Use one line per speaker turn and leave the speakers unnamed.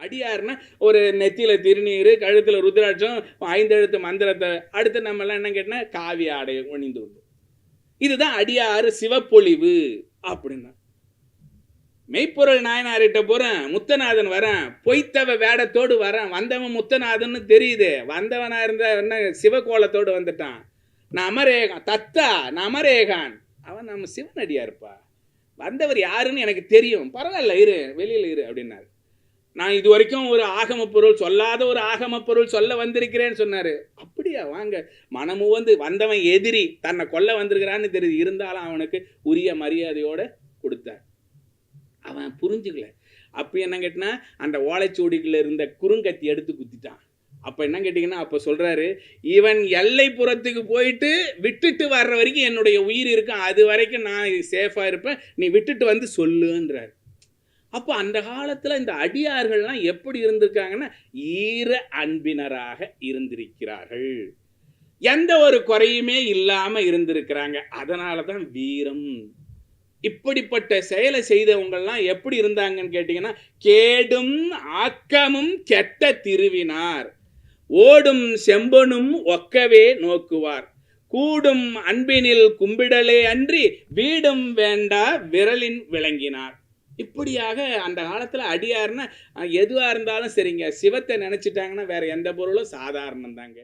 அடியார்னா ஒரு நெத்தியில திருநீர், கழுத்துல ருத்ராட்சம், 5 எழுத்து மந்திரத்தை, அடுத்து நம்ம எல்லாம் என்ன கேட்டா காவி ஆடை அணிந்து கொண்டு, இதுதான் அடியாறு சிவப்பொழிவு அப்படின்னா. மெய்ப்பொருள் நாயனார்கிட்ட போறேன், முத்தநாதன் வரேன், பொய்த்தவ வேடத்தோடு வரேன், வந்தவன் முத்தநாதன் தெரியுது, வந்தவனா இருந்த என்ன சிவகோலத்தோடு வந்துட்டான். நமரேகான் தத்தா நமரேகான், அவன் நம்ம சிவனடியாருப்பா, வந்தவர் யாருன்னு எனக்கு தெரியும், பரவாயில்ல இரு வெளியில் இரு அப்படின்னாரு. நான் இது வரைக்கும் ஒரு ஆகம பொருள் சொல்லாத ஒரு ஆகம பொருள் சொல்ல வந்திருக்கிறேன்னு சொன்னாரு. அப்படியா, வாங்க. மனமு வந்தவன் எதிரி, தன்னை கொல்ல வந்திருக்கிறான்னு தெரியுது, இருந்தாலும் அவனுக்கு உரிய மரியாதையோட கொடுத்தார். அவன் புரிஞ்சுக்கல. அப்போ என்ன கேட்டினா, அந்த ஓலைச்சுவடிக்குள்ள இருந்த குறுங்கத்தி எடுத்து குத்திட்டான். அப்போ என்ன கேட்டிங்கன்னா, அப்போ சொல்கிறாரு, இவன் எல்லைப்புறத்துக்கு போயிட்டு விட்டுட்டு வர்ற வரைக்கும் என்னுடைய உயிர் இருக்கும், அது வரைக்கும் நான் சேஃபாக இருப்பேன், நீ விட்டுட்டு வந்து சொல்லுன்றார். அப்போ அந்த காலத்தில் இந்த அடியார்கள்லாம் எப்படி இருந்திருக்காங்கன்னா, ஈர அன்பினராக இருந்திருக்கிறார்கள், எந்த ஒரு குறையுமே இல்லாமல் இருந்திருக்கிறாங்க. அதனால தான் வீரம். இப்படிப்பட்ட செயலை செய்தவங்கள்லாம் எப்படி இருந்தாங்கன்னு கேட்டீங்கன்னா, கேடும் ஆக்கமும் கெட்ட திருவினார், ஓடும் செம்பனும் ஒக்கவே நோக்குவார், கூடும் அன்பினில் கும்பிடலே அன்றி வீடும் வேண்டா விரலின் விளங்கினார். இப்படியாக அந்த காலத்தில் அடியார்னா எதுவாக இருந்தாலும் சரிங்க, சிவத்தை நினச்சிட்டாங்கன்னா வேற எந்த பொருளும் சாதாரணம் தாங்க.